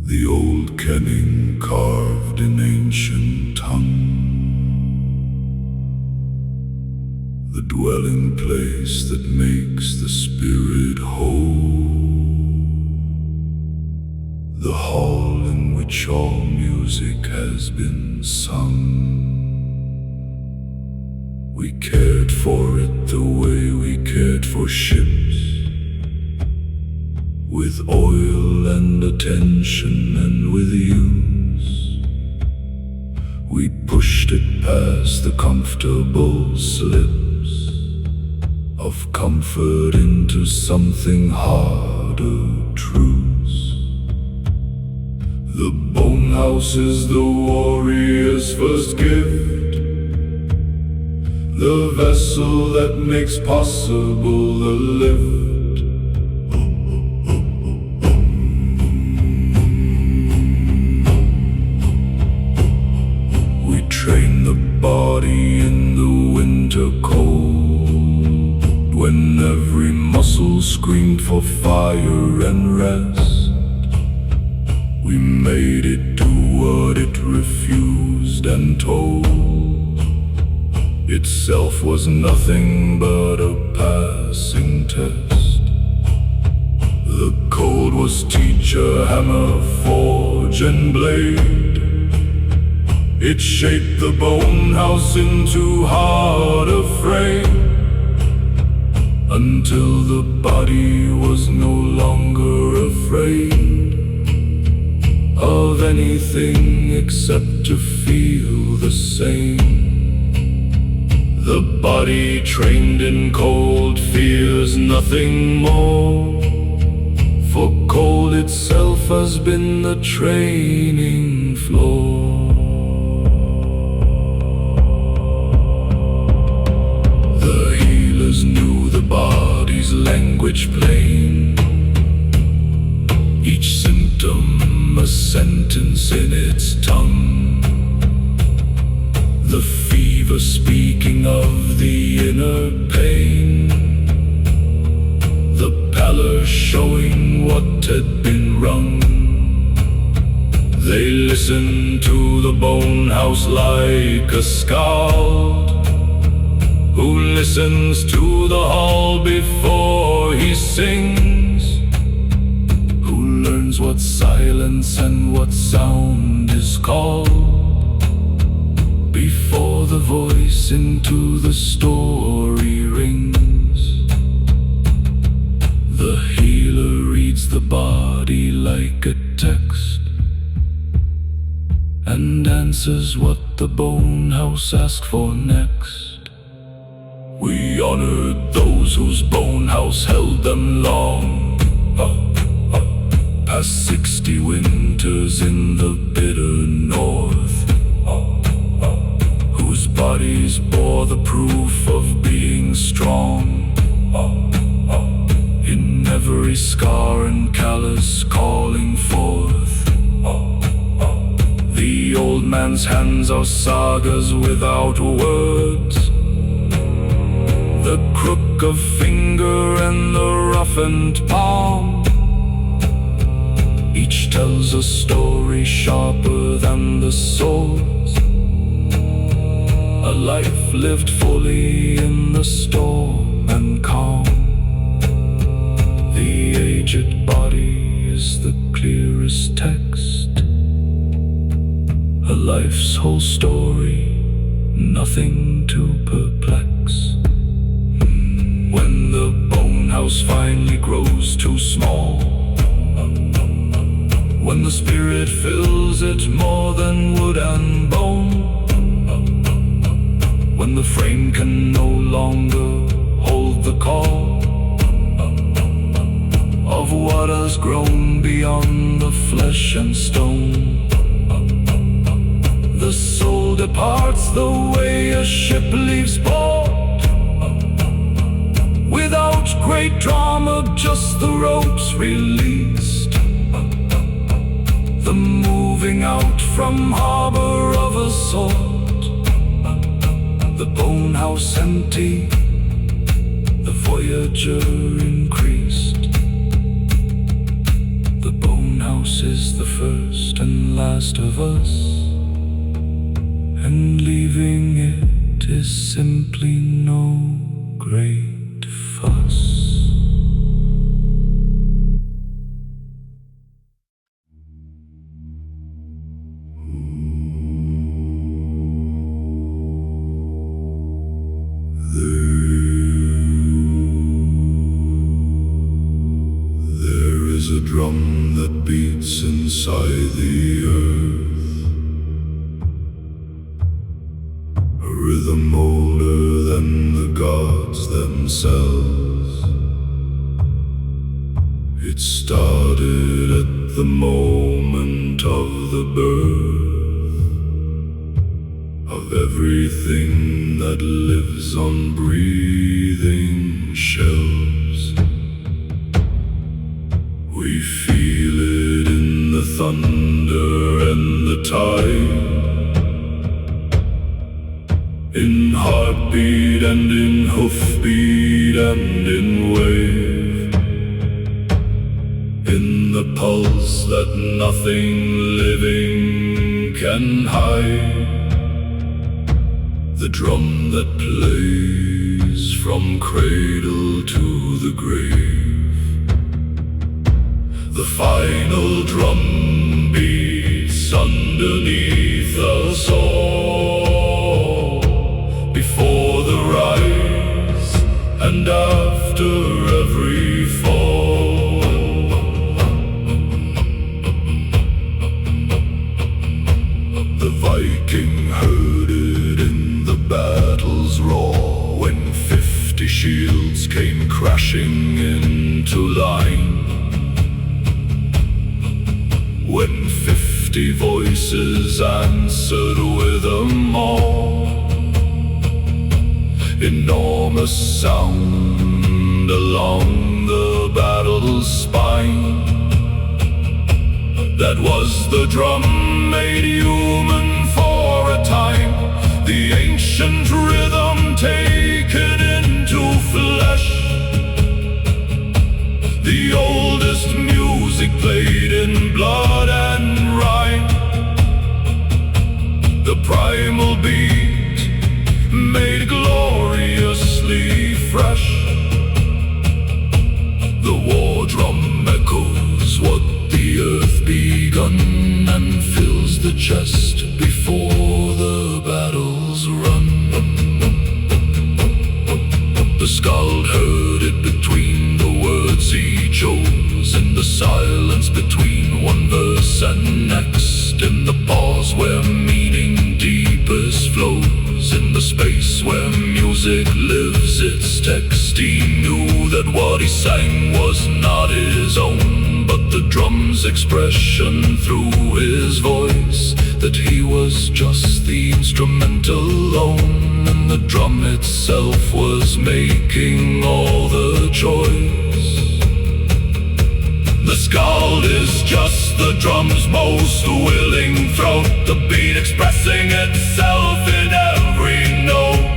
the old kenning carved in ancient tongue, the dwelling place that makes the spirit whole, the hall in which all music has been sung. We cared for it the way we cared for ships, with oil and attention and with use. We pushed it past the comfortable slips of comfort into something harder truths. The bone house is the warrior's first gift, the vessel that makes possible the lift. We train the body in the winter cold, when every muscle screamed for fire and rest. We made it do what it refused and told itself was nothing but a passing test. The code was teacher, hammer, forge, and blade. It shaped the bone house into harder frame, until the body was no longer afraid of anything except to feel the same. The body trained in cold fears nothing more, for cold itself has been the training floor. The healers knew the body's language plain, each symptom a sentence in its tongue. The fever speaking of the inner pain, the pallor showing what had been wrung. They listened to the bone house like a skald who listens to the hall before he sings, who learns what silence and what sound is called before the voice into the story rings. The healer reads the body like a text, and answers what the bone house asks for next. We honored those whose bone house held them long, past 60 winters in the bitter north, whose bodies bore the proof of being strong, in every scar and callus calling forth. The old man's hands are sagas without words, the crook of finger and the roughened palm, each tells a story sharper than the swords, a life lived fully in the storm and calm. The aged body is the clearest text, a life's whole story, nothing to perplex. When the bone house finally grows too small, when the spirit fills it more than wood and bone, when the frame can no longer hold the call of what has grown beyond the flesh and stone, the soul departs the way a ship leaves port, without great drama, just the ropes released, the moving out from harbor of a sort, the bone house empty, the voyager increased, the bone house house is the first and last of us, and leaving it is simply no great fuss. There is a drum that beats inside the earth, a rhythm older than the gods themselves. It started at the moment of the birth of everything that lives on breathing shelves. We feel it in the thunder and the tide, in heartbeat and in hoofbeat and in wave, in the pulse that nothing living can hide, the drum that plays from cradle to the grave. The final drum beats underneath us all, before the rise and after every fall. The Viking heard it in the battle's roar, when 50 shields came crashing into line, when 50 voices answered with a more enormous sound along the battle's spine. That was the drum made human for a time, the ancient rhythm taken into flesh, the oldest music played in blood and rhyme, the primal beat made gloriously fresh. The war drum echoes what the earth begun, and fills the chest before the battle's run. The skald heard it between the words he chose, in the silence between one verse and next, in the pause where meaning deepest flows, in the space where music lives its text. He knew that what he sang was not his own, but the drum's expression through his voice, that he was just the instrument alone, and the drum itself was making all the choice. The skald is just the drum's most willing throat, the beat expressing itself in every note.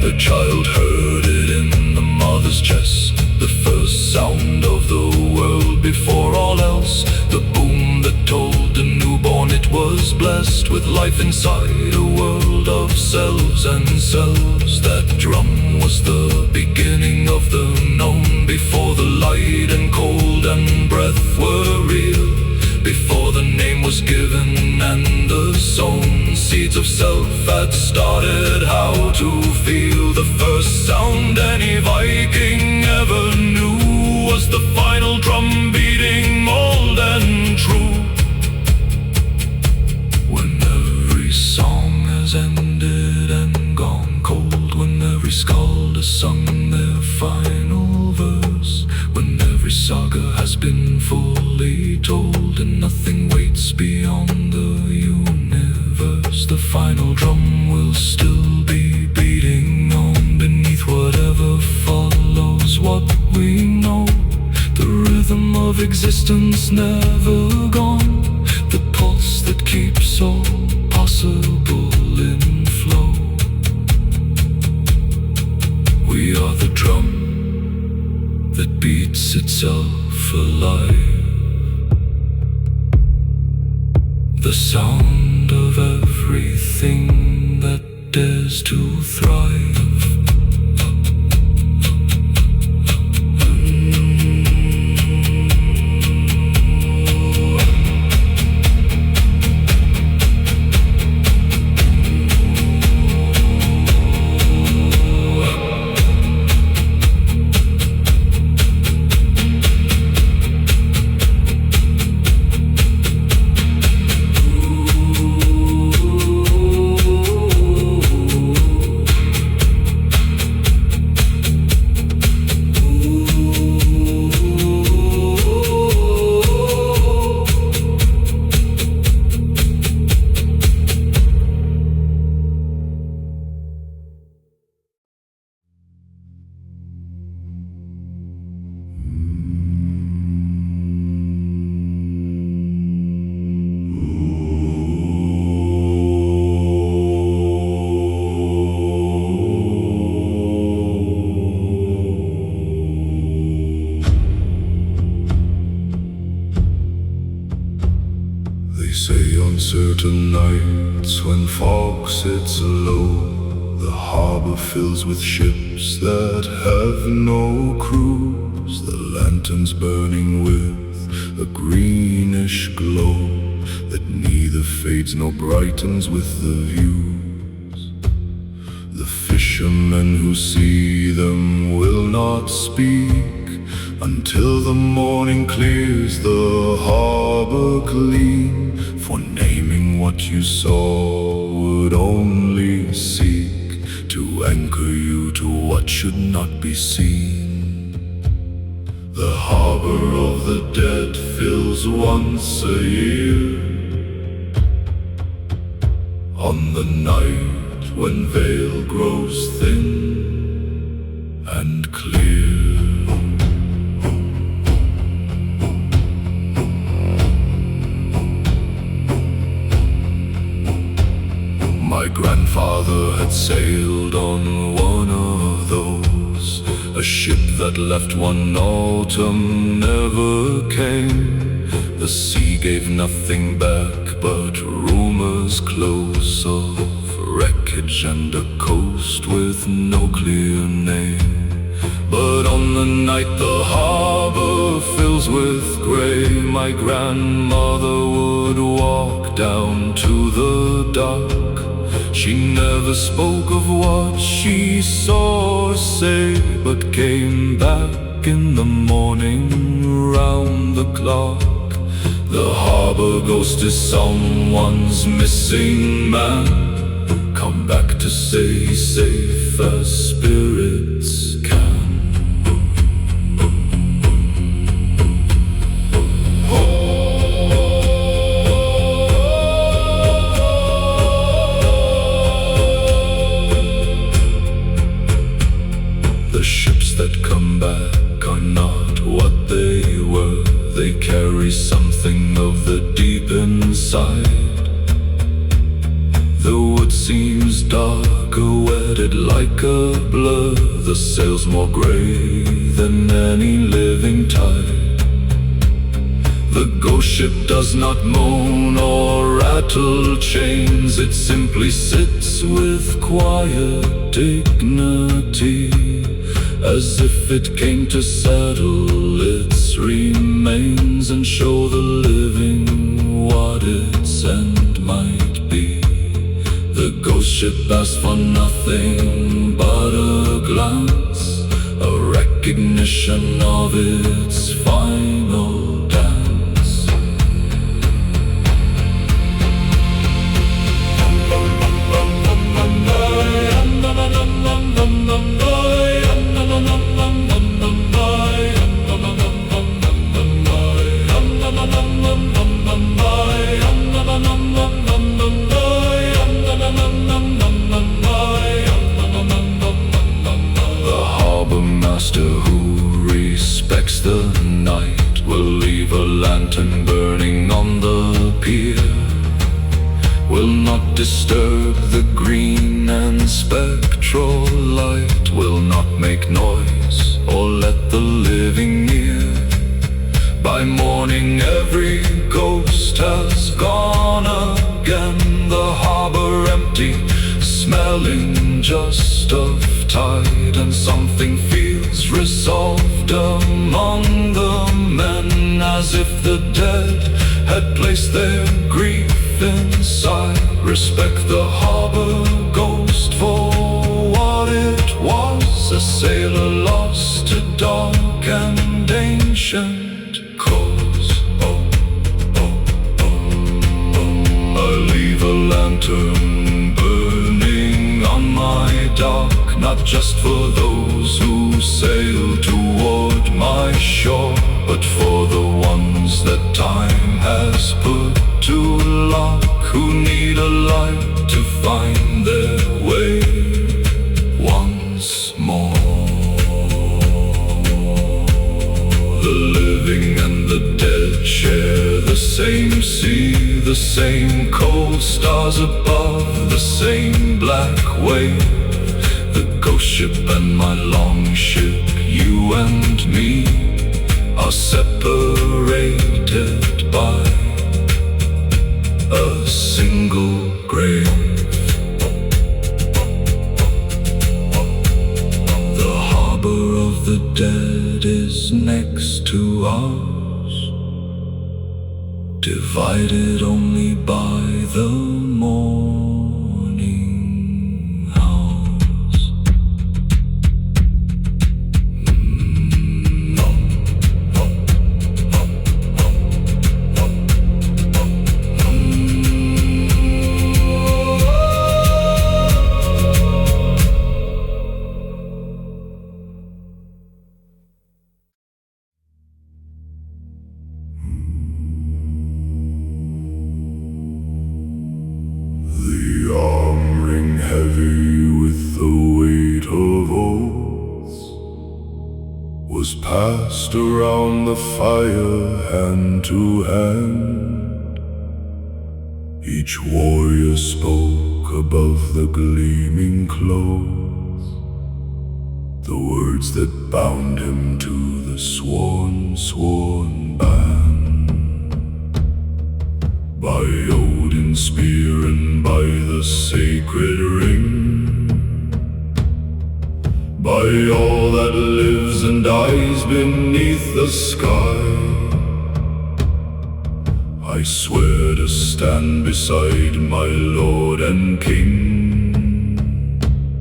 The child heard it in the mother's chest, the first sound of the world before all else, the boom that told the newborn it was blessed with life inside a world of selves and selves. That drum was the beginning of the known, before the light and cold and breath were real, before the name was given and the sown seeds of self had started how to feel. The first sound any Viking ever knew was the final drum beating old and true. When every song has ended and gone cold, when every skald has sung their final verse, when every saga has been fully told and nothing waits beyond the universe, the final drum will still be beating on beneath whatever follows what we know. The rhythm of existence never gone, the pulse that keeps all possible in flow. We are the drum that beats itself alive. The sound of everything that dares to thrive. They say on certain nights when fog sits low, the harbor fills with ships that have no crews, the lanterns burning with a greenish glow that neither fades nor brightens with the views. The fishermen who see them will not speak until the morning clears the harbor clean, for naming what you saw would only seek to anchor you to what should not be seen. The harbor of the dead fills once a year, on the night when veil grows thin and clear. My grandfather had sailed on one of those, a ship that left one autumn never came. The sea gave nothing back but rumors close of wreckage and a coast with no clear name. But on the night the harbor fills with gray, my grandmother would walk down to the dock. She never spoke of what she saw or say, but came back in the morning round the clock. The harbor ghost is someone's missing man, come back to say he's safe as spirits can. The ships that come back are not what they were. They carry something of the deep inside. The wood seems darker, wetted like a blur. The sail's more gray than any living tide. The ghost ship does not moan or rattle chains. It simply sits with quiet dignity, as if it came to settle its remains and show the living what its end might be. The ghost ship asks for nothing but a glance, a recognition of its final dance. Who respects the night will leave a lantern burning on the pier, will not disturb the green and spectral light, will not make noise or let the living near. By morning every ghost has gone again, the harbor empty, smelling just of tide, and something feels resolved among the men, as if the dead had placed their grief inside. Respect the harbor ghost for what it was, a sailor lost to dark and ancient cause. I leave a lantern burning on my dock, not just for those who sail toward my shore, but for the ones that time has put to lock, who need a light to find their way once more. The living and the dead share the same sea, the same cold stars above, the same black wave. The ghost ship and my long ship, you and me, are separated by a single grave. The harbor of the dead is next to ours, divided only by the morning hours. The arm ring heavy with the weight of oaths was passed around the fire hand to hand. Each warrior spoke above the gleaming clothes the words that bound him to the sworn band. By Odin's spear and by the sacred ring, by all that lives and dies beneath the sky, I swear to stand beside my Lord and King,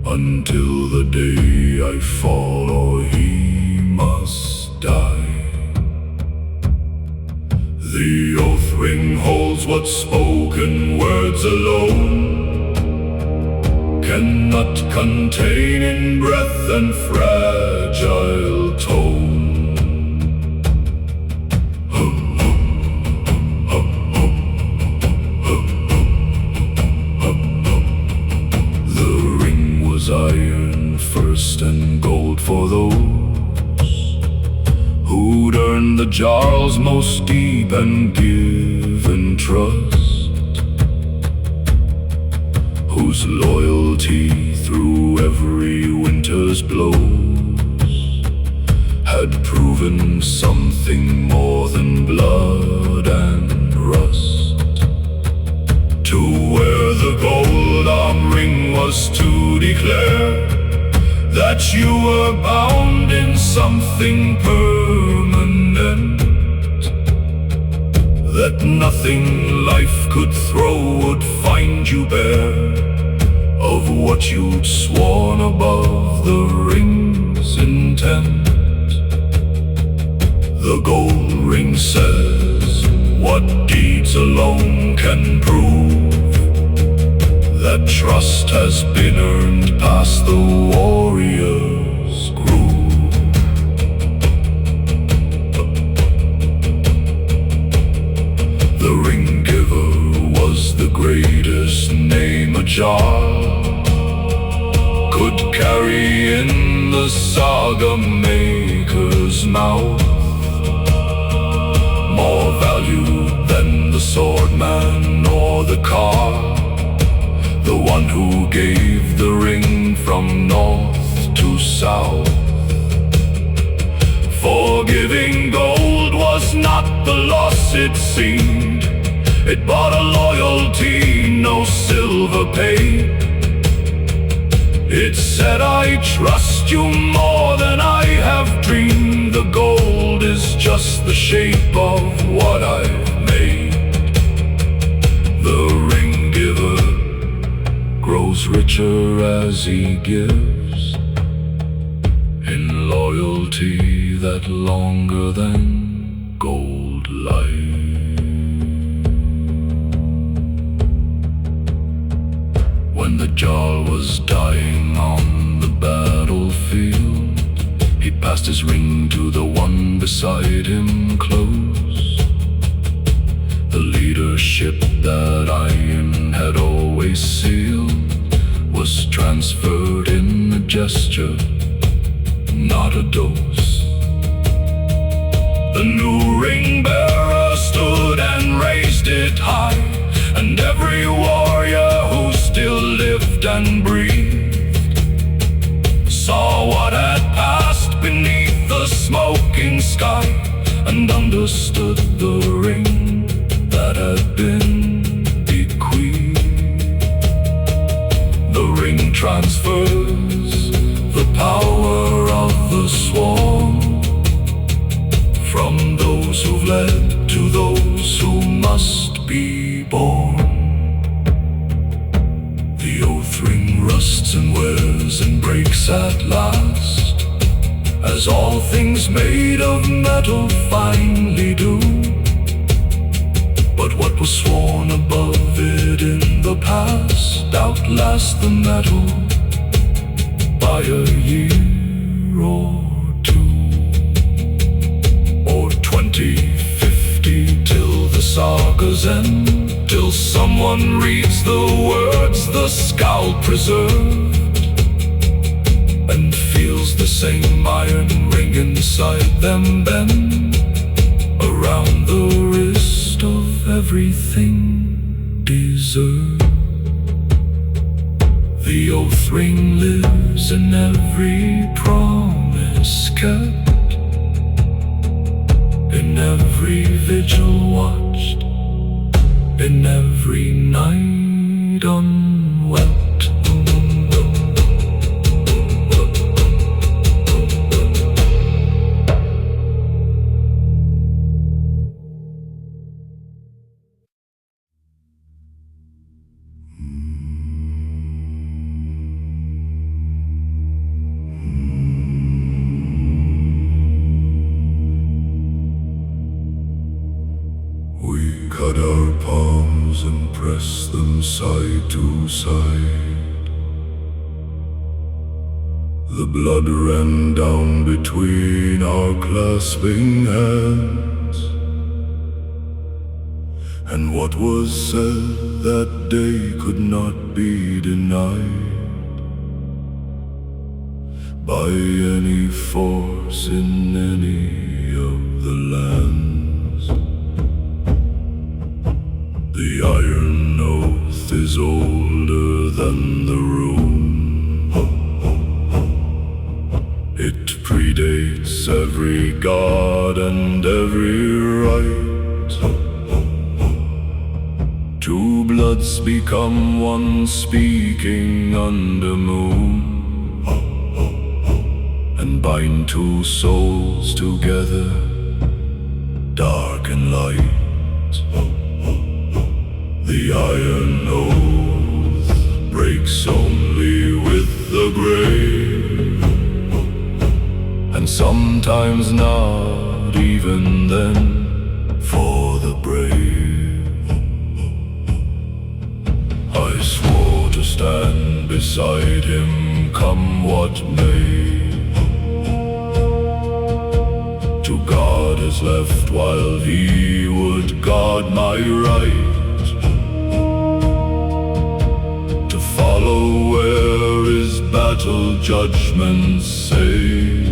until the day I fall or he must die. The oath ring holds what spoken words alone cannot contain in breath and fragile tone. The ring was iron first and gold for those who'd earned the jarl's most deep and given trust, whose loyalty through every winter's blows had proven something more than blood and rust. To wear the gold arm ring was to declare that you were bound in something permanent, that nothing life could throw would find you bare of what you'd sworn above the ring's intent. The gold ring says what deeds alone can prove that trust has been earned past the warrior's groove. The ring giver was the greatest name a jar could carry in the saga maker's mouth, more valued than the swordman or the car, the one who gave the ring from north to south. For giving gold was not not the loss it seemed. It bought a loyalty no silver paid. It said, I trust you more than I have dreamed. The gold is just the shape of what I've made. The ring giver grows richer as he gives, in loyalty that longer than gold lies. When the Jarl was dying on the battlefield, he passed his ring to the one beside him close. The leadership that iron had always sealed was transferred in a gesture, not a dose. The new ring bearer stood and raised it high, and every warrior who still lived and breathed saw what had passed beneath the smoking sky, and understood the ring that had been bequeathed. The ring transfers the power of the swarm from those who've led to those who must be born. The oath ring rusts and wears and breaks at last, as all things made of metal finally do. But what was sworn above it in the past outlasts the metal by a year or two, or 20, 50, till the saga's end, till someone reads the words the skull preserved, and feels the same iron ring inside them bend around the wrist of everything deserved. The oath ring lives in every promise kept, in every vigil watched, in every night unwept. We cut our palms and press them side to side. The blood ran down between our clasping hands, and what was said that day could not be denied by any force in any of the lands. The iron oath is older than the rune. It predates every god and every rite. Two bloods become one, speaking under moon, and bind two souls together, dark and light. The iron oath breaks only with the grave, and sometimes not even then for the brave. I swore to stand beside him come what may, to guard his left while he would guard my right, follow where his battle judgments say,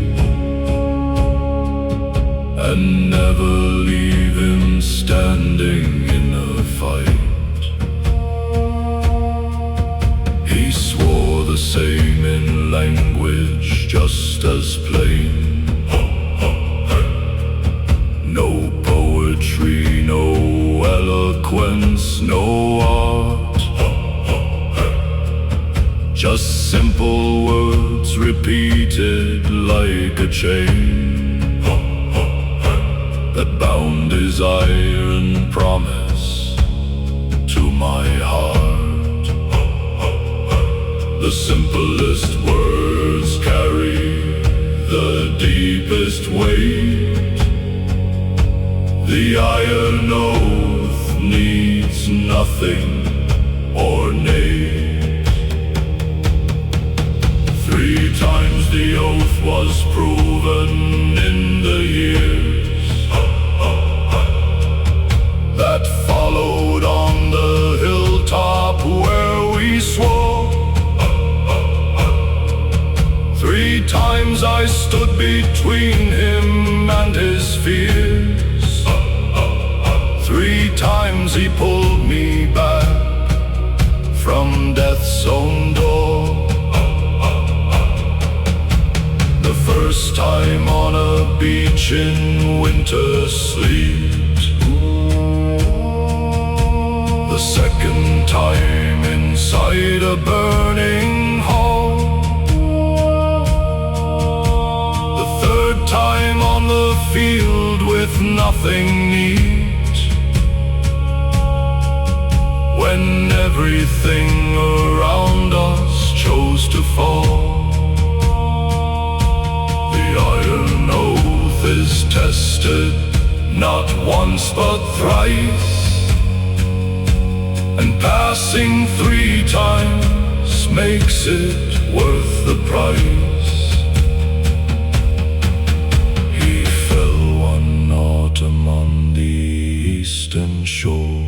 and never leave him standing in a fight. He swore the same in language just as plain. No poet poetry, no eloquence, no art. Just simple words repeated like a chain that bound desire and promise to my heart. The simplest words carry the deepest weight. The iron oath needs nothing ornate. 3 times the oath was proven in the years that followed on the hilltop where we swore. 3 times I stood between him and his fears. 3 times he pulled me back from death's own door. The first time on a beach in winter sleet. The second time inside a burning hall. The third time on the field with nothing neat. When everything around us chose to fall. Iron oath is tested not once but thrice, and passing 3 times makes it worth the price. He fell one autumn on the eastern shore,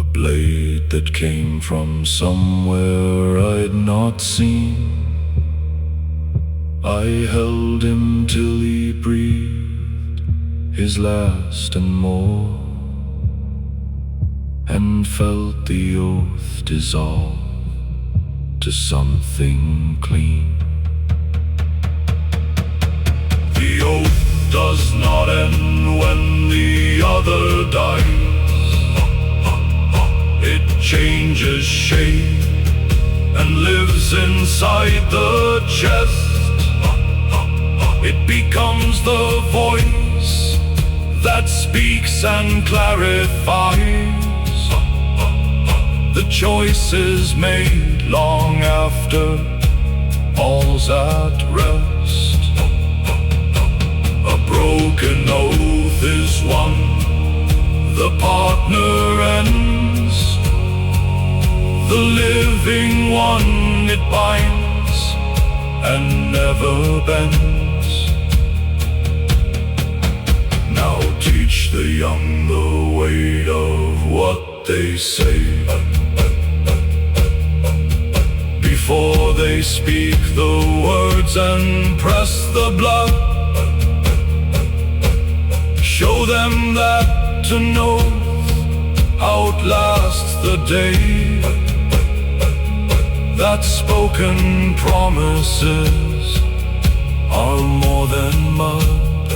a blade that came from somewhere I'd not seen. I held him till he breathed his last and more, and felt the oath dissolve to something clean. The oath does not end when the other dies. It changes shape and lives inside the chest. It becomes the voice that speaks and clarifies the choices made long after all's at rest. A broken oath is one the partner ends. The living one it binds and never bends. Now teach the young the weight of what they say before they speak the words and press the blood. Show them that an oath outlasts the day, that spoken promises are more than mud.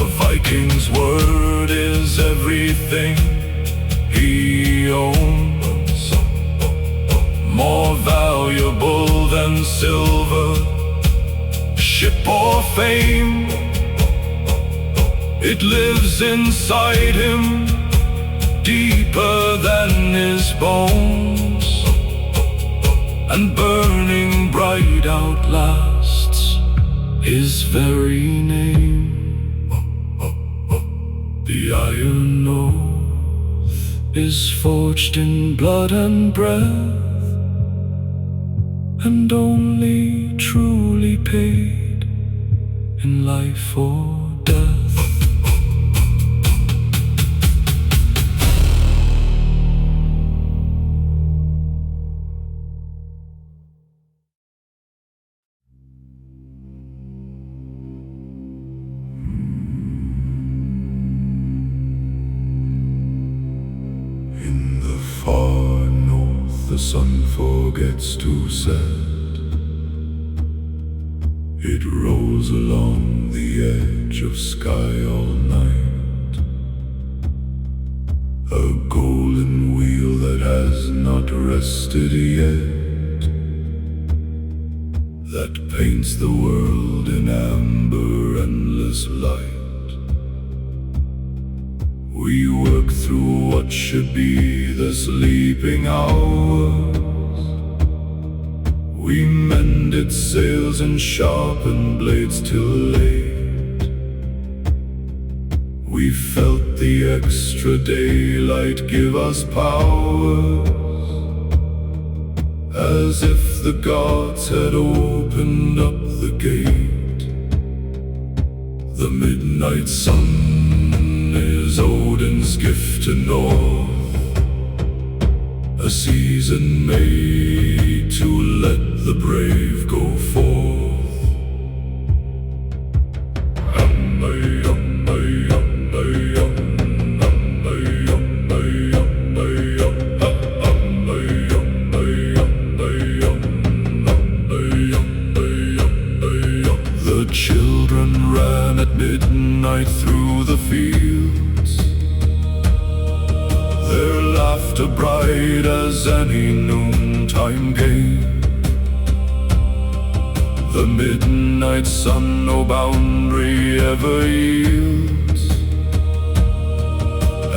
A Viking's word is everything he owns, more valuable than silver, ship or fame. It lives inside him, deeper than his bones, and burning bright outlasts his very name. The iron oath is forged in blood and breath, and only truly paid in life or death. Far north the sun forgets to set. It rolls along the of sky all night, a golden wheel that has not rested yet, that paints the world in amber endless light. We work through what should be the sleeping hours. We mended sails and sharpened blades till late. We felt the extra daylight give us powers, as if the gods had opened up the gate. The midnight sun is Odin's gift to North, a season made to let the brave go forth. The children ran at midnight through the fields, their laughter bright as any noontime gale. The midnight sun no boundary ever yields,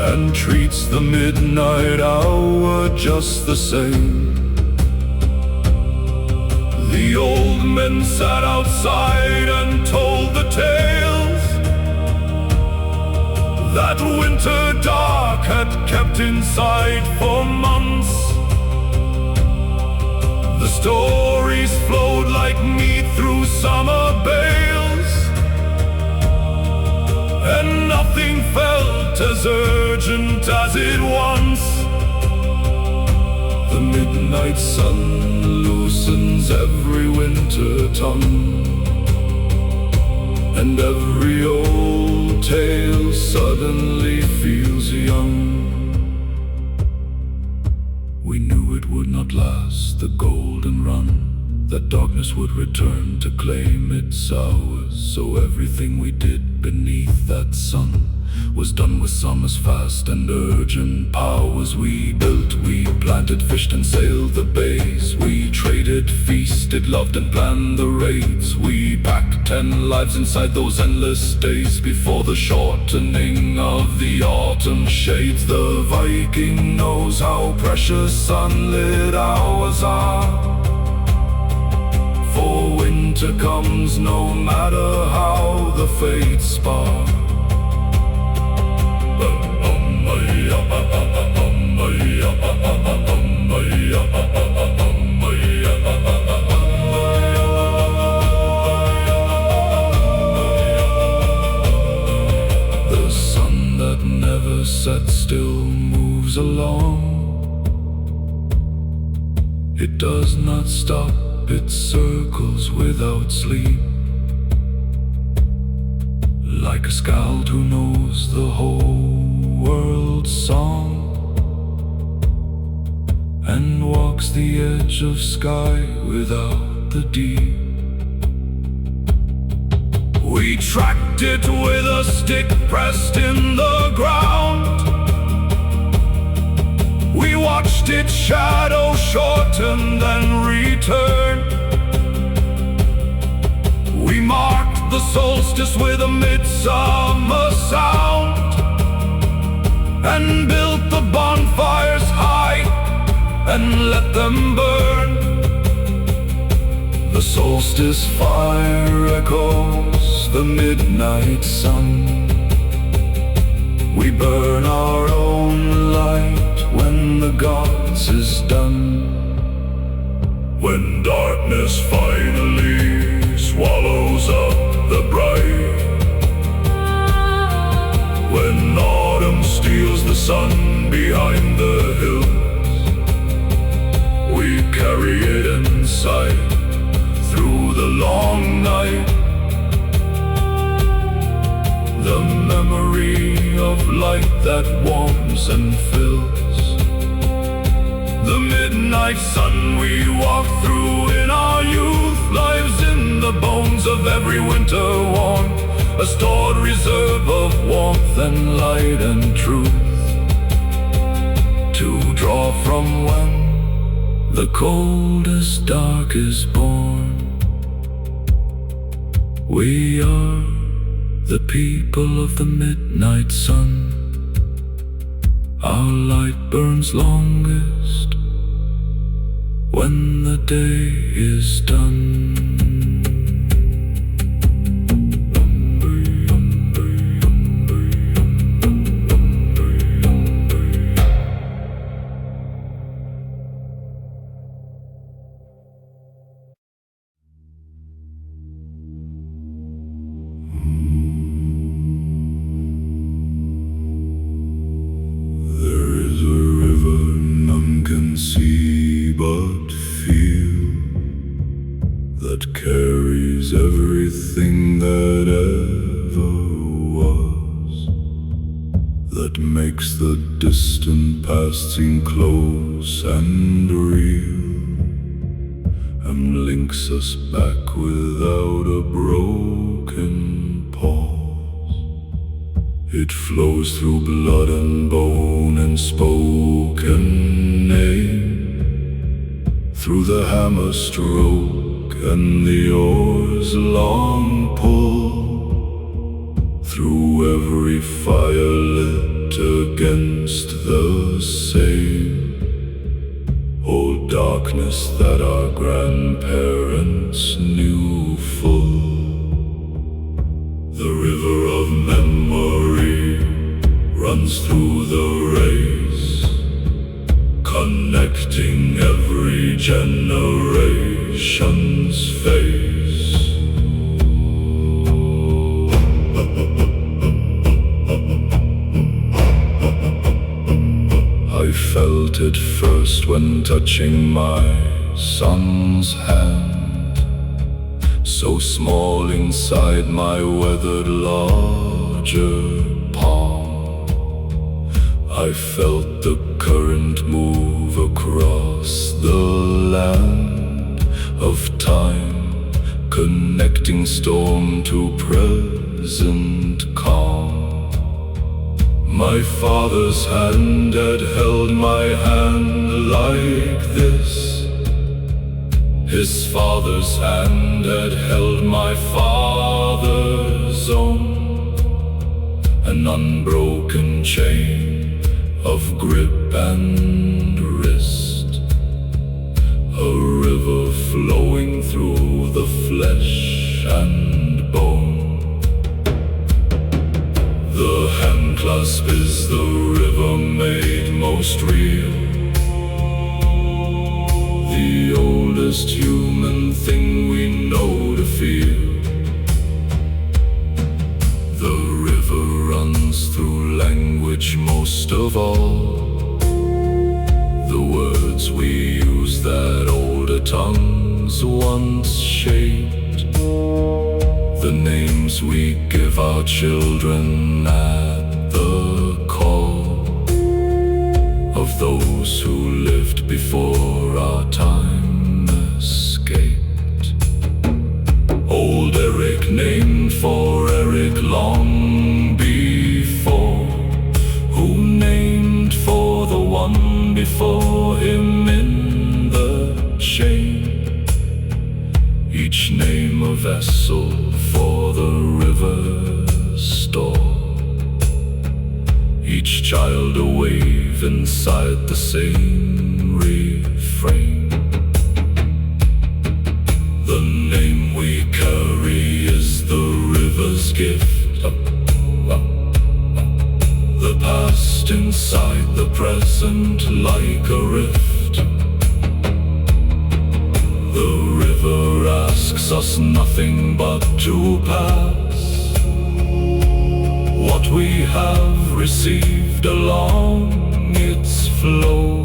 and treats the midnight hour just the same. The old men sat outside and told the tales that winter dark had kept inside for months. The stories flowed like meat through summer bales, and nothing felt as urgent as it once. The midnight sun loosens every winter tongue, and every old tale suddenly feels young. We knew it would not last, the golden run, that darkness would return to claim its hours. So everything we did beneath that sun was done with summer's fast and urgent powers. We built, we planted, fished and sailed the bays. We traded, feasted, loved and planned the raids. We packed 10 lives inside those endless days before the shortening of the autumn shades. The Viking knows how precious sunlit hours are, for winter comes no matter how the fates spar. The sun that never sets still moves along. It does not stop, it circles without sleep, like a scout who knows the whole world's song, and walks the edge of sky without the deep. We tracked it with a stick pressed in the ground. We watched its shadow shorten then return. We marked the solstice with a midsummer sound, and built the bonfires high and let them burn. The solstice fire echoes the midnight sun. We burn our own light when the gods is done. When darkness finally swallows up the bright, when autumn steals the sun behind the hills, we carry it inside through the long night. The memory of light that warms and fills. The midnight sun we walk through in our youth, lives in the bones of every winter worn. A story stored reserve of warmth and light and truth, to draw from when the coldest dark is born. We are the people of the midnight sun. Our light burns longest when the day is done. See but feel, that carries everything that ever was, that makes the distant past seem close and real, and links us back without a broken pause. It flows through blood and bone and spoken name, through the hammer stroke and the oar's long pull, through every fire lit against the same old darkness that our grandparents knew full. The river of memory runs through the race, connecting every generation's face. I felt it first when touching my son's hand, so small inside my weathered larger palm. I felt the current move across the land of time, connecting storm to present calm. My father's hand had held my hand like this. His father's hand had held my father's own, an unbroken chain of grip and wrist, a river flowing through the flesh and bone. The handclasp is the river made most real, the oldest human thing we know to feel. The river runs through language most of all, the words we use that older tongues once shaped, the names we give our children at the call of those who lived before our time escaped. Old Eric, named for Eric long before, who named for the one before him in the chain, each name a vessel for the river's store, each child a wave inside the same refrain. The name we carry is the river's gift, the past inside the present like a rift. The river asks us nothing but to pass what we have received along its flow,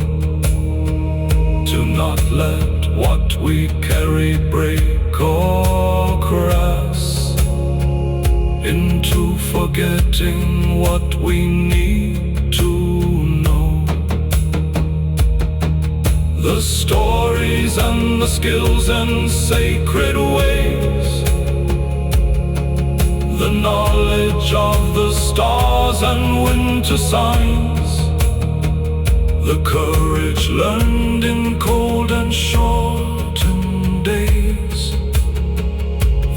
to not let what we carry break or crash into forgetting what we need to know. The stories and the skills and sacred ways, the knowledge knowledge of the stars and winter signs, the courage learned in cold and shortened days,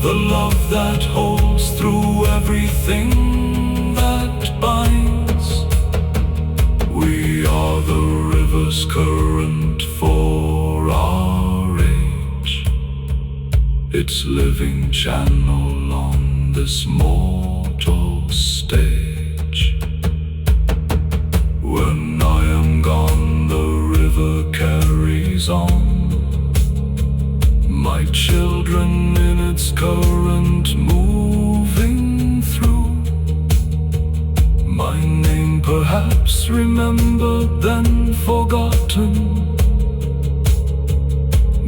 the love that holds through everything that binds. We are the river's current for our age, its living channel on this mortal stage. When I am gone, the river carries on, my children in its current moving through. My name perhaps remembered then forgotten,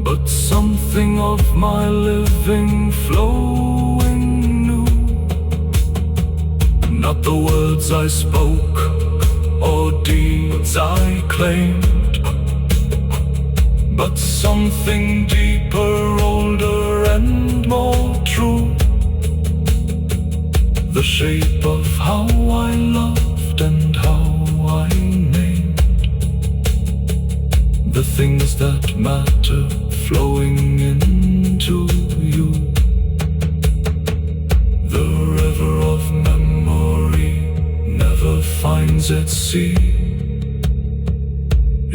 but something of my living flowing new. Not the words I spoke or deeds I claimed, but something deeper, older and more true. The shape of how I loved and how I named the things that matter flowing into you. The river of memory never finds its sea.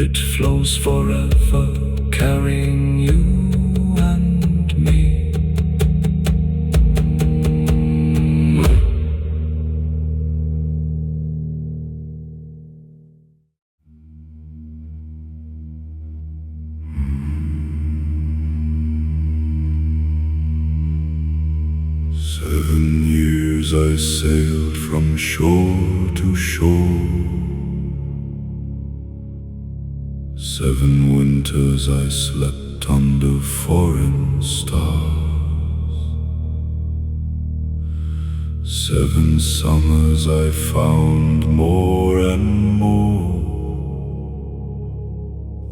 It flows forever, carrying you and me. I sailed from shore to shore. 7 winters I slept under foreign stars. 7 summers I found more and more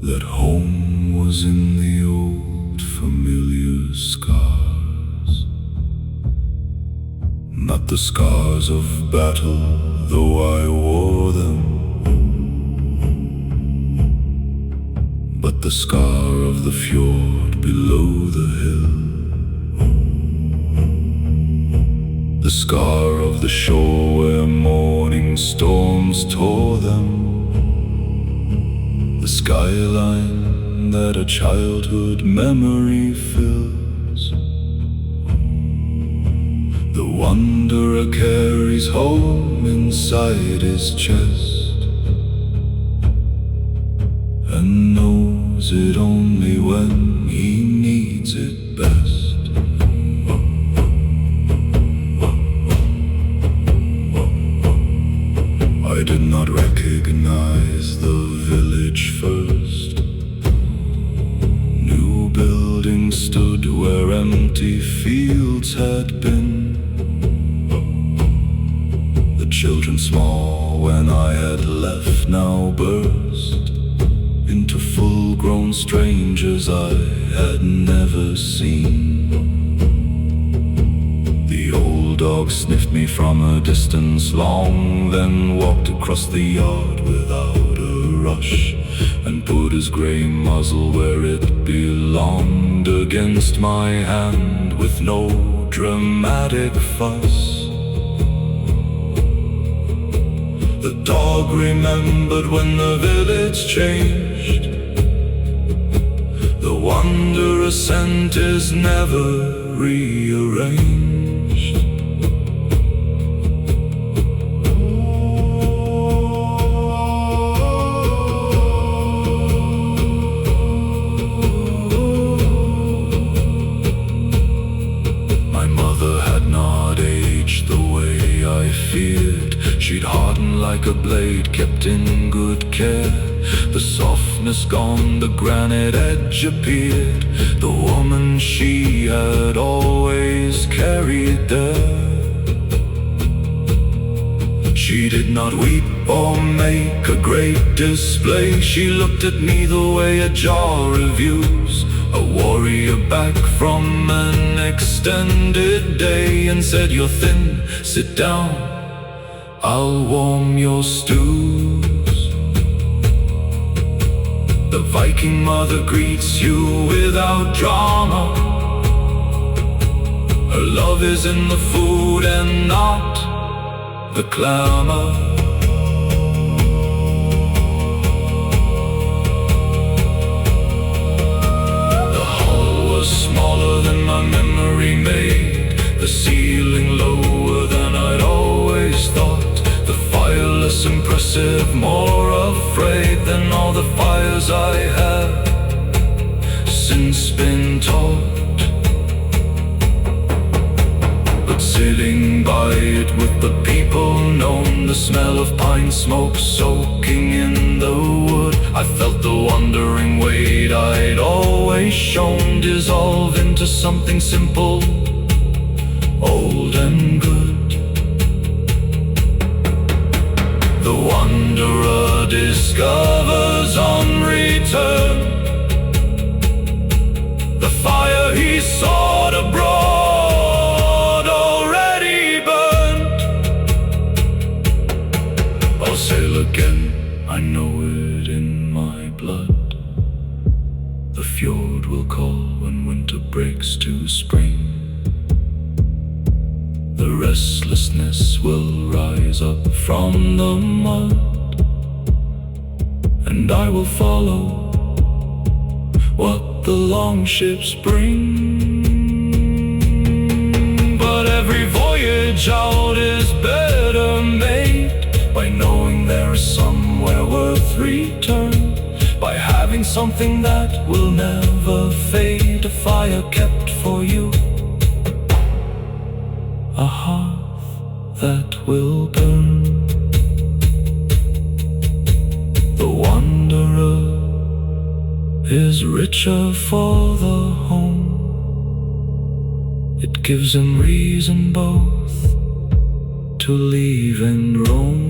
that home was in the old familiar scars. Not the scars of battle, though I wore them, but the scar of the fjord below the hill, the scar of the shore where morning storms tore them, the skyline that a childhood memory fills. The wanderer carries home inside his chest and knows it only when he needs it best. I did not recognize the village first. New buildings stood where empty fields had been. Children small when I had left now burst into full-grown strangers I had never seen. The old dog sniffed me from a distance long, then walked across the yard without a rush, and put his grey muzzle where it belonged against my hand with no dramatic fuss. The dog remembered when the village changed. The wanderer's scent is never rearranged. My mother had not aged the way I feared. She'd hardened like a blade kept in good care. The softness gone, the granite edge appeared. The woman she had always carried there. She did not weep or make a great display. She looked at me the way a jar reviews a warrior back from an extended day, and said, "You're thin, sit down, I'll warm your stews." The Viking mother greets you without drama. Her love is in the food and not the clamor. The hall was smaller than my memory made, the ceiling lower than I'd always thought, the fire less impressive, more afraid than all the fires I have since been taught. Sitting by it with the people known, the smell of pine smoke soaking in the wood, I felt the wandering weight I'd always shown dissolve into something simple, old and good. The wanderer discovers on return the fire he sought abroad. Sail again, I know it in my blood. The fjord will call when winter breaks to spring. The restlessness will rise up from the mud, and I will follow what the longships bring. But every voyage out is better made by knowing there is somewhere worth return, by having something that will never fade, a fire kept for you, a hearth that will burn. The wanderer is richer for the home. It gives him reason both to leave and roam.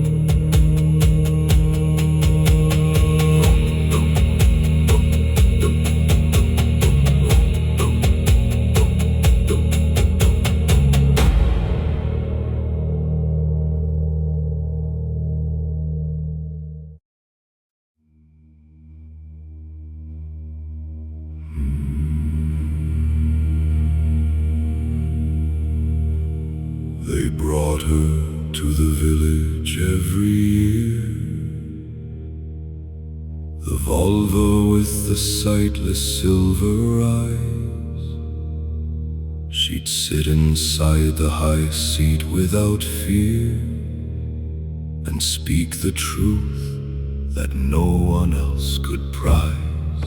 They brought her to the village every year, the Volvo with the sightless silver eyes. She'd sit inside the high seat without fear, and speak the truth that no one else could prize.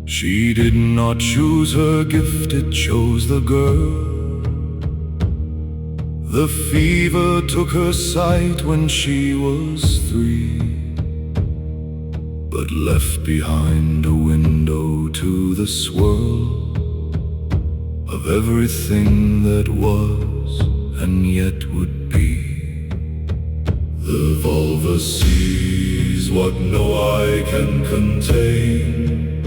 She did not choose her gift, it chose the girl. The fever took her sight when she was 3, but left behind a window to the swirl of everything that was and yet would be. The vulva sees what no eye can contain,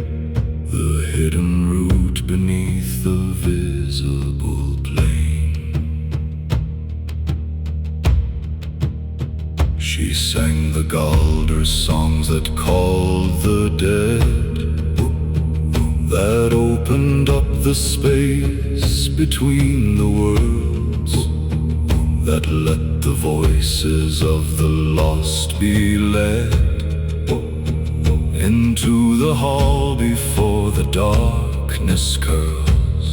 the hidden root beneath the visible plain. She sang the Galder songs that called the dead, that opened up the space between the worlds, that let the voices of the lost be led into the hall before the darkness curls.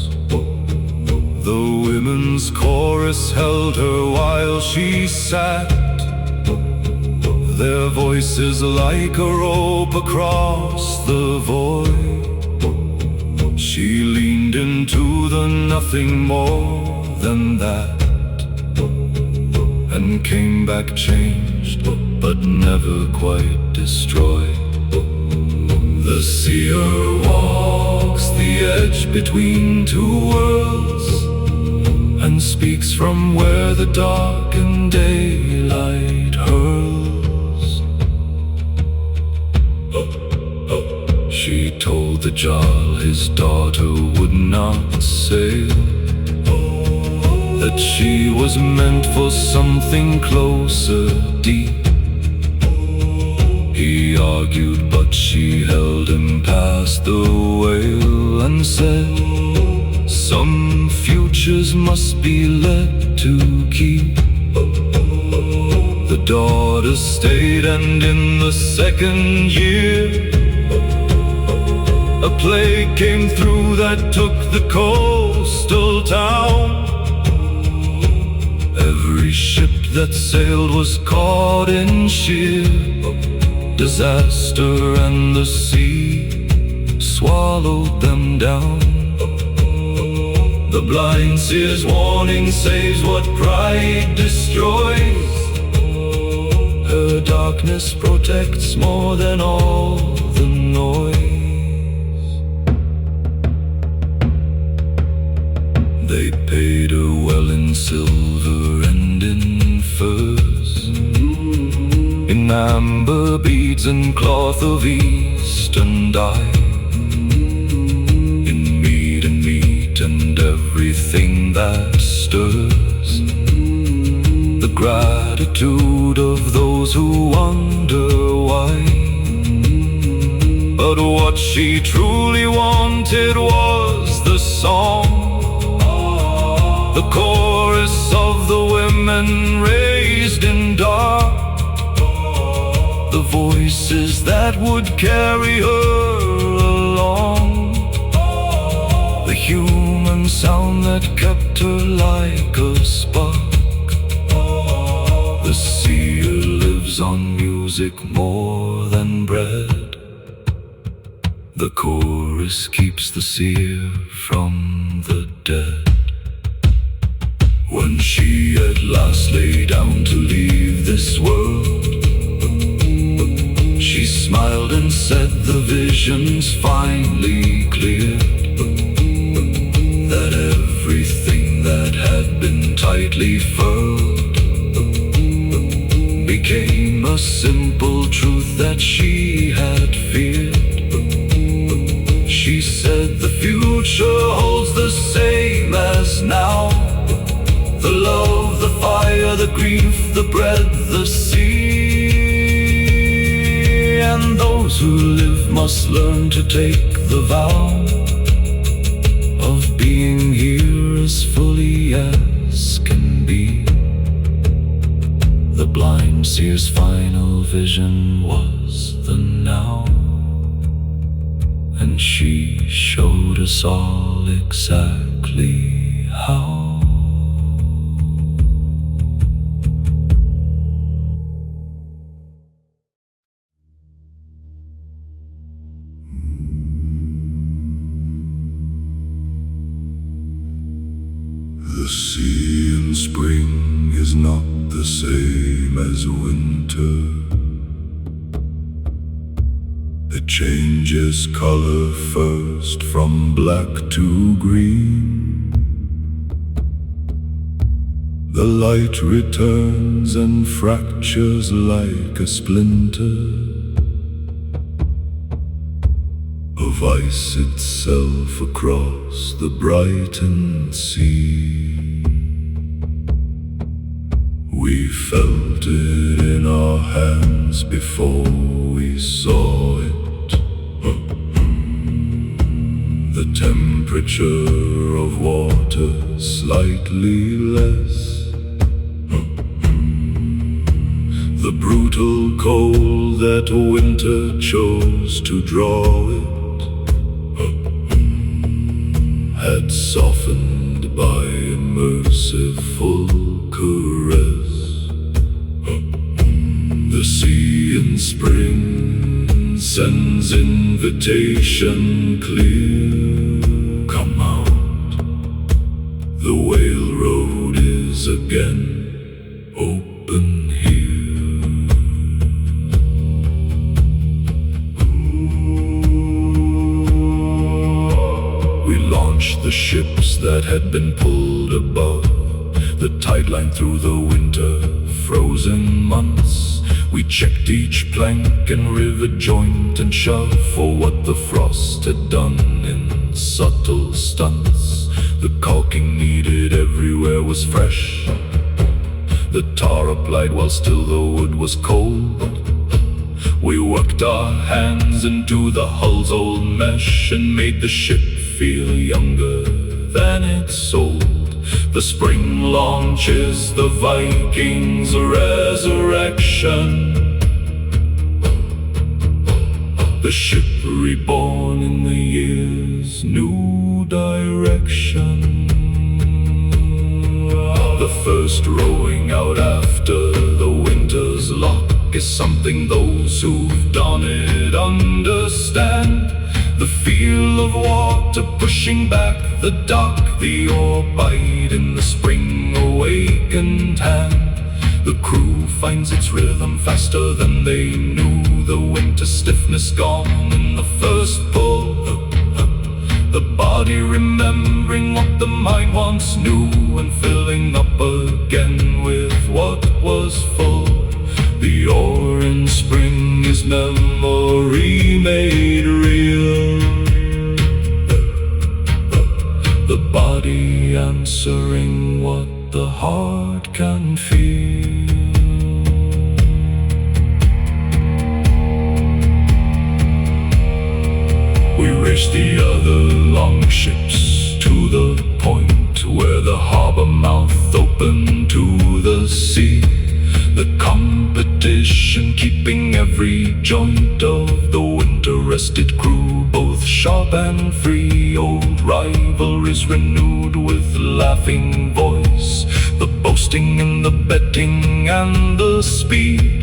The women's chorus held her while she sat, their voices like a rope across the void. She leaned into the nothing more than that, and came back changed, but never quite destroyed. The seer walks the edge between two worlds, and speaks from where the darkened daylight hurls. She told the Jarl his daughter would not sail, that she was meant for something closer, deep. He argued, but she held him past the whale and said, some futures must be let to keep. The daughter stayed, and in the second year a plague came through that took the coastal town. Every ship that sailed was caught in sheer disaster, and the sea swallowed them down. The blind seer's warning saves what pride destroys. Her darkness protects more than all the noise. They paid her well in silver and in furs, in amber beads and cloth of eastern dye, in meat and meat and everything that stirs the gratitude of those who wonder why. But what she truly wanted was the song, the chorus of the women raised in dark, the voices that would carry her along, the human sound that kept her like a spark. The seer lives on music more than bread. The chorus keeps the seer from the dead. When she at last lay down to leave this world, she smiled and said the vision's finally cleared, that everything that had been tightly furled became a simple truth that she had feared. She said the future holds the same as now, the love, the fire, the grief, the bread, the sea. And those who live must learn to take the vow of being here as fully as can be. The blind seer's final vision was the now, and she showed us all exactly how. The sea in spring is not the same as winter. It changes color first from black to green. The light returns and fractures like a splinter of ice itself across the brightened sea. We felt it in our hands before we saw it. The temperature of water slightly less, the brutal cold that winter chose to draw it had softened by a merciful caress. The sea in spring sends invitation clear. Come out, the whale road is again open here. We launched the ships that had been pulled above. The the tide line through the winter frozen months. We checked each plank and river joint and shove for what the frost had done in subtle stunts. The caulking needed everywhere was fresh, the tar applied while still the wood was cold. We worked our hands into the hull's old mesh and made the ship feel younger than its old. The spring launch is the Viking's resurrection, the ship reborn in the year's new direction. The first rowing out after the winter's lock is something those who've done it understand. The feel of water pushing back the dock, the oar bite in the spring awakened hand. The crew finds its rhythm faster than they knew, the winter stiffness gone in the first pull. The body remembering what the mind once knew and filling up again with what was full. The oar in spring is memory made real, the body answering what the heart can feel. We raced the other longships to the point where the harbor mouth opened to the sea. The competition keeping every joint of the winter-rested crew both sharp and free. Old rivalries renewed with laughing voice, the boasting and the betting and the speed.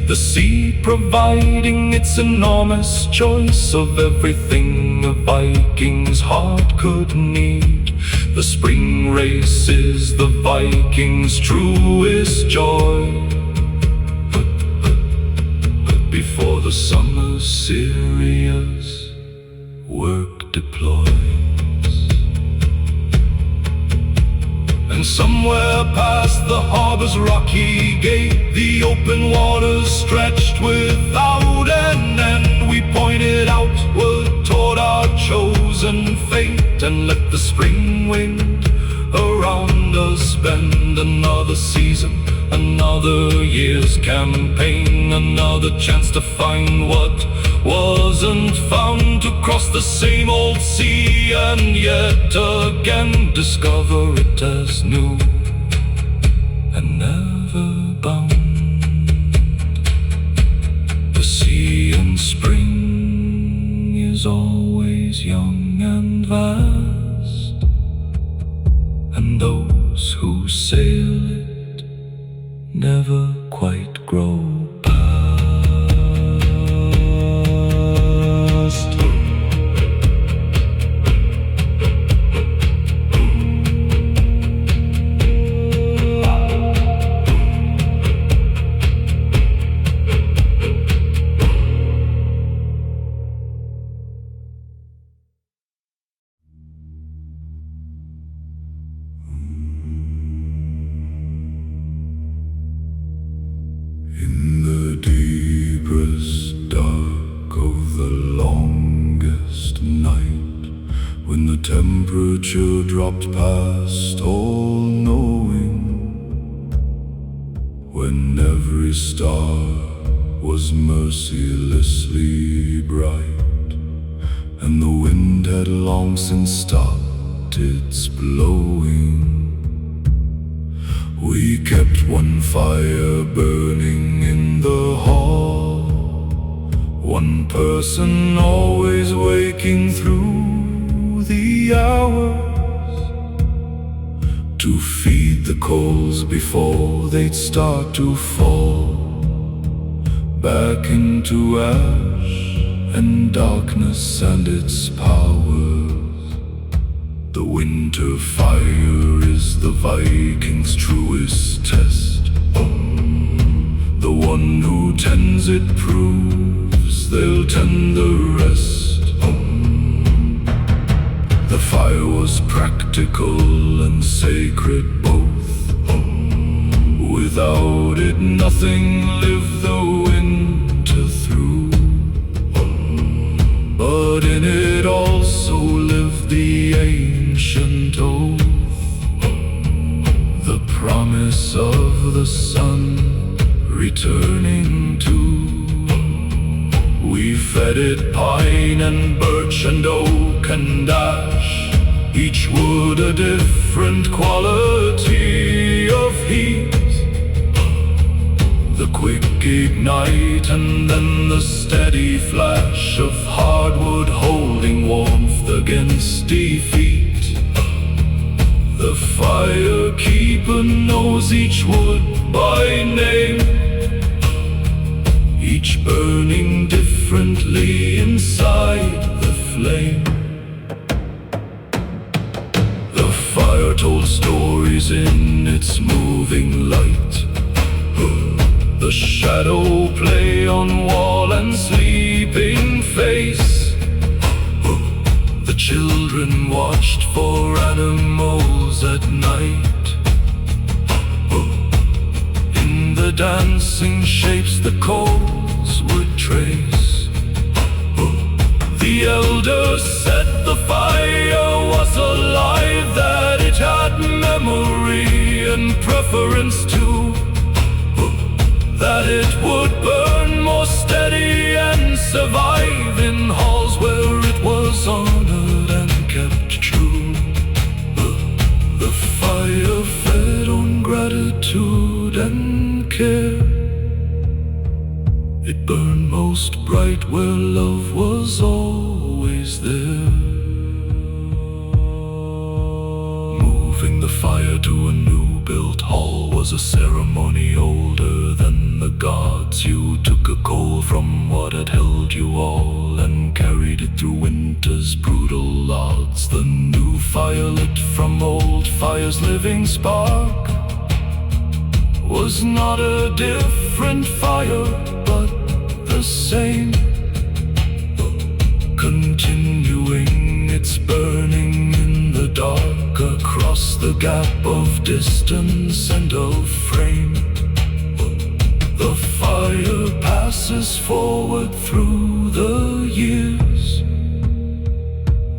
The sea providing its enormous choice of everything a Viking's heart could need. The spring race is the Viking's truest joy. Before the summer's serious work deploys, and somewhere past the harbor's rocky gate, the open waters stretched without an end. We pointed outward toward our chosen fate and let the spring wind around us bend. Another season, another year's campaign, another chance to find what wasn't found, to cross the same old sea and yet again discover it as new and never bound. The sea in spring is always young and vast, and those who sail it never quite grow past. In the deepest dark of the longest night, when the temperature dropped past all knowing, when every star was mercilessly bright, and the wind had long since stopped its blowing, we kept one fire burning in the hall, one person always waking through the hours, to feed the coals before they'd start to fall back into ash and darkness and its powers. The winter fire is the Viking's truest test. The one who tends it proves they'll tend the rest. The fire was practical and sacred both, nothing lived the winter through. But in it also lived the ancient oath, the promise of the sun returning too. We fed it pine and birch and oak and ash, each wood a different quality of heat. The quick ignite and then the steady flash of hardwood holding warmth against defeat. The firekeeper knows each wood by name, each burning differently inside the flame. The fire told stories in its moving light, the shadow play on wall and sleeping face. The children watched for animals at night, in the dancing shapes the coals would trace. The elders said the fire was alive, that it had memory and preference too, that it would burn more steady and survive in halls where it was honored and kept true. The fire fed on gratitude and care. It burned most bright where love was always there. Moving the fire to a new built hall was a ceremony older than the gods. You took a coal from what had held you all and carried it through winter's brutal odds. The new fire lit from old fire's living spark was not a different fire, but the same, continuing its burning in the dark across the gap of distance and of frame. The fire passes forward through the years,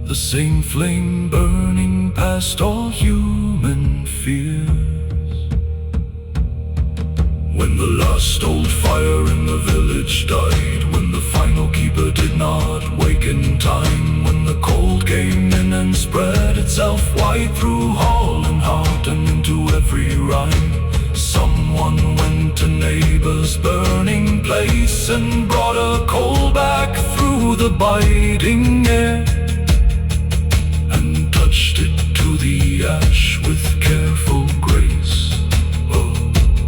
the same flame burning past all human fears. When the last old fire in the village died, when the final keeper did not wake in time, when the cold came in and spread itself wide through hall and heart and into every rhyme, someone went to neighbor's burning place and brought a coal back through the biting air, and touched it to the ash with careful grace,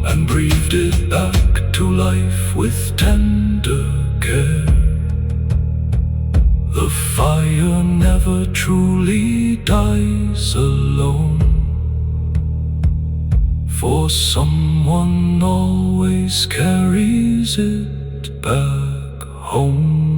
and breathed it back to life with tender care. The fire never truly dies alone, for someone always carries it back home.